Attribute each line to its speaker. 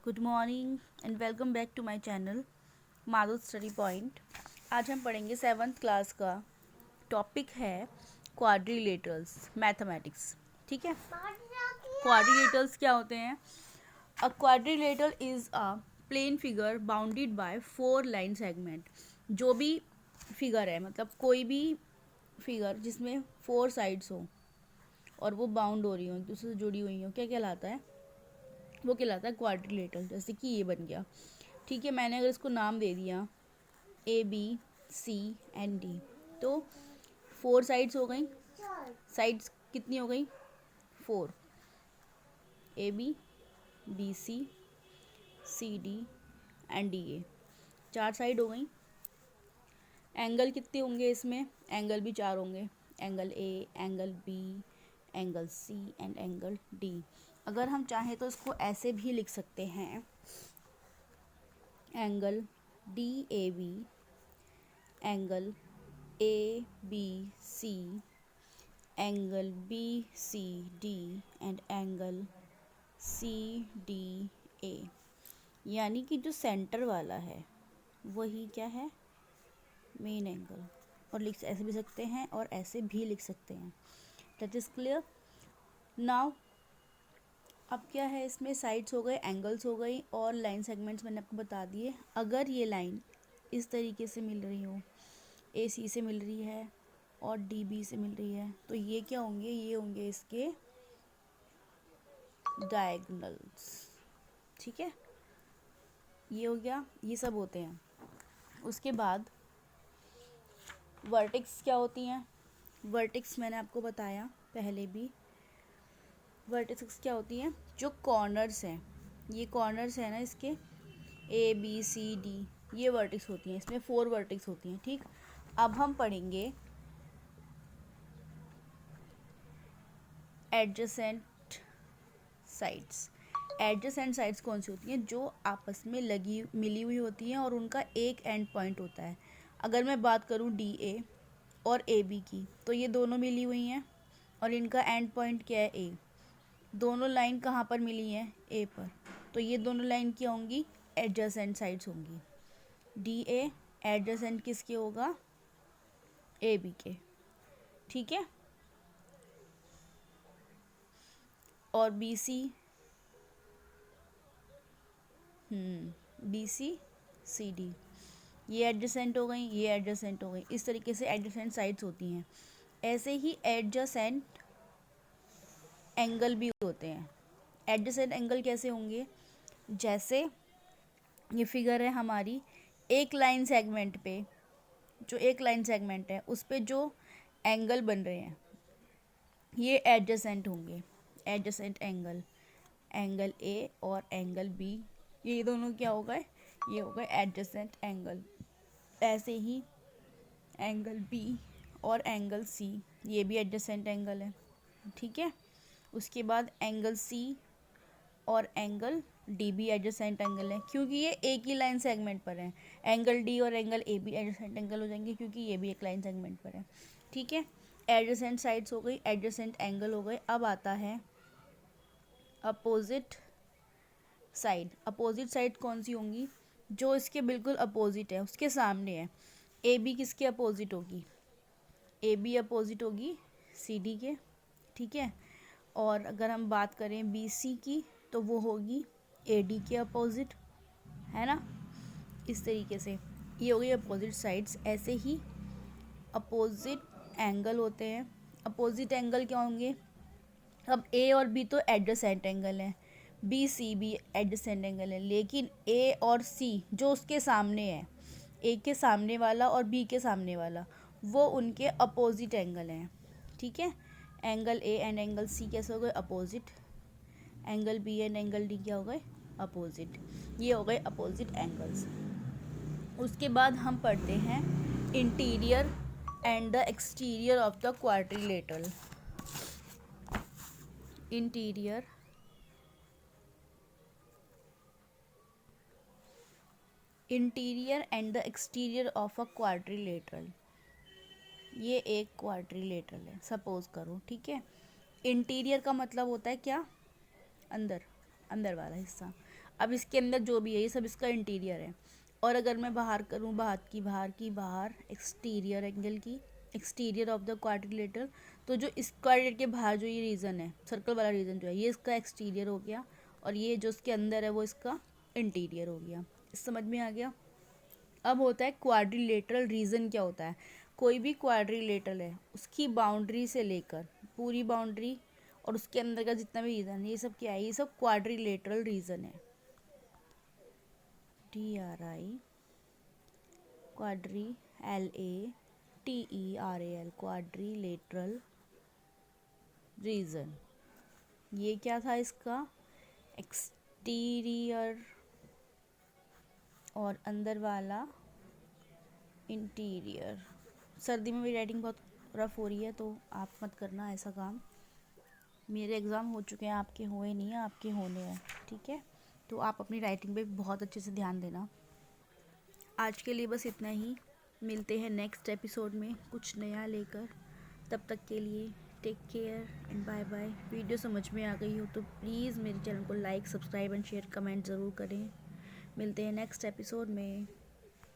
Speaker 1: Good morning and welcome back to my channel Madhav study point. आज हम पढ़ेंगे 7th class का टॉपिक है क्वाड्रिलेटरल्स मैथमेटिक्स। ठीक है, क्वाड्रिलेटरल्स क्या होते हैं? A quadrilateral is a plane figure bounded by 4 line segment. जो भी फिगर है, मतलब कोई भी फिगर जिसमें 4 साइड्स हो और वो बाउंड हो रही हो, एक दूसरे से जुड़ी हुई हो, क्या कहलाता है? वो कहलाता है क्वाड्रिलेटरल। जैसे कि ये बन गया। ठीक है, मैंने अगर इसको नाम दे दिया ABCND, तो 4 साइड्स हो गई। साइड्स कितनी हो गई? 4। ABBCCDA 4 साइड हो गई। एंगल कितने होंगे इसमें? एंगल भी 4 होंगे। Angle A, angle B, angle C and angle D। अगर हम चाहें तो इसको ऐसे भी लिख सकते हैं, angle DAB, angle ABC, angle BCD and angle CDA। यानी कि जो सेंटर वाला है वही क्या है? Main angle. और लिख ऐसे भी सकते हैं और ऐसे भी लिख सकते हैं। That is clear. नाउ अब क्या है, इसमें साइड्स हो गए, एंगल्स हो गई और लाइन सेगमेंट्स मैंने आपको बता दिए। अगर ये लाइन इस तरीके से मिल रही हो, AC से मिल रही है और DB से मिल रही है, तो ये क्या होंगे? ये होंगे इसके डायगोनल्स। ठीक है, ये हो गया, ये सब होते हैं। उसके बाद वर्टेक्स क्या होती हैं? वर्टेक्स मैंने आपको बताया पहले भी। वर्टेक्स क्या होती हैं? जो कॉर्नर्स हैं, ये कॉर्नर्स हैं ना इसके, ABCD, ये वर्टेक्स होती हैं। इसमें 4 वर्टेक्स होती हैं। ठीक, अब हम पढ़ेंगे एडजेसेंट साइड्स। एडजेसेंट साइड्स कौन सी होती हैं? जो आपस में मिली हुई होती हैं और उनका एक एंड पॉइंट होता है। अगर मैं बात करूं DA और AB की, तो ये दोनों मिली हुई हैं और इनका एंड पॉइंट क्या है? A। दोनों लाइन कहाँ पर मिली हैं? A पर। तो ये दोनों लाइन क्या होंगी? एडजेसेंट साइड्स होंगी। DA एडजेसेंट किसके होगा? AB के। ठीक है, और BC CD ये एडजेसेंट हो गई, ये एडजेसेंट हो गई। इस तरीके से एडजेसेंट साइड्स होती हैं। ऐसे ही एडजेसेंट एंगल भी होते हैं। एडजेसेंट एंगल कैसे होंगे? जैसे ये फिगर है हमारी, एक लाइन सेगमेंट पे, जो एक लाइन सेगमेंट है उस पे जो एंगल बन रहे हैं ये एडजेसेंट होंगे। एडजेसेंट एंगल, एंगल A और एंगल B, ये दोनों क्या हो गए? ये हो गए एडजेसेंट एंगल। ऐसे ही एंगल B और एंगल C, ये भी एडजेसेंट एंगल है। ठीक है, उसके बाद एंगल C और एंगल D भी एडजेसेंट एंगल है, क्योंकि ये एक ही लाइन सेगमेंट पर है। एंगल D और एंगल A भी एडजेसेंट एंगल हो जाएंगे, क्योंकि ये भी एक लाइन सेगमेंट पर है। ठीक है, एडजेसेंट साइड्स हो गई, एडजेसेंट एंगल हो गए। अब आता है अपोजिट साइड। अपोजिट साइड कौन सी होंगी? जो इसके बिल्कुल अपोजिट है, उसके सामने है। AB किसके अपोजिट होगी? AB अपोजिट होगी CD के। ठीक है, और अगर हम बात करें BC की, तो वो होगी AD के अपोजिट, है ना? इस तरीके से ये हो गई अपोजिट साइड्स। ऐसे ही अपोजिट एंगल होते हैं। अपोजिट एंगल क्या होंगे? अब A और B तो एडजेसेंट एंगल है, BC भी एडजेसेंट एंगल है, लेकिन A और C जो उसके सामने है, A के सामने वाला और B के सामने वाला, वो उनके अपोजिट एंगल हैं। ठीक है, angle A and angle C कैसे हो गए? Opposite. Angle B and angle D क्या हो गए? अपोजिट। ये हो गए अपोजिट एंगल्स। उसके बाद हम पढ़ते हैं interior and the exterior of the quadrilateral. Interior and the exterior of a quadrilateral. ये एक क्वाड्रिलेटरल है, सपोज करो। ठीक है, इंटीरियर का मतलब होता है क्या? अंदर, अंदर वाला हिस्सा। अब इसके अंदर जो भी है ये सब इसका इंटीरियर है। और अगर मैं बाहर करूँ, बाहर एक्सटीरियर एंगल की, एक्सटीरियर ऑफ द क्वाड्रिलेटरल, तो जो इस क्वाड्रिलेटरल के बाहर जो ये रीजन है, सर्कल वाला रीजन जो है, ये इसका एक्सटीरियर हो गया, और ये जो इसके अंदर है वो इसका इंटीरियर हो गया। इस समझ में आ गया। अब होता है क्वाड्रिलेटरल रीजन। क्या होता है? कोई भी क्वाड्रिलेटरल है उसकी बाउंड्री से लेकर पूरी बाउंड्री और उसके अंदर का जितना भी रीजन है, ये सब क्या है? ये सब क्वाड्रिलेटरल रीजन है। DRI quadri, LATERAL quadrilateral region. ये क्या था इसका? एक्सटीरियर और अंदर वाला इंटीरियर। सर्दी में भी राइटिंग बहुत रफ हो रही है तो आप मत करना ऐसा काम। मेरे एग्ज़ाम हो चुके हैं, आपके हुए नहीं हैं, आपके होने हैं, ठीक है? तो आप अपनी राइटिंग पे बहुत अच्छे से ध्यान देना। आज के लिए बस इतना ही। मिलते हैं नेक्स्ट एपिसोड में कुछ नया लेकर। तब तक के लिए take care and bye bye. Video समझ में आ गई हो तो प्लीज़ मेरे चैनल को like, subscribe and share, comment ज़रूर करें। मिलते हैं नेक्स्ट एपिसोड में।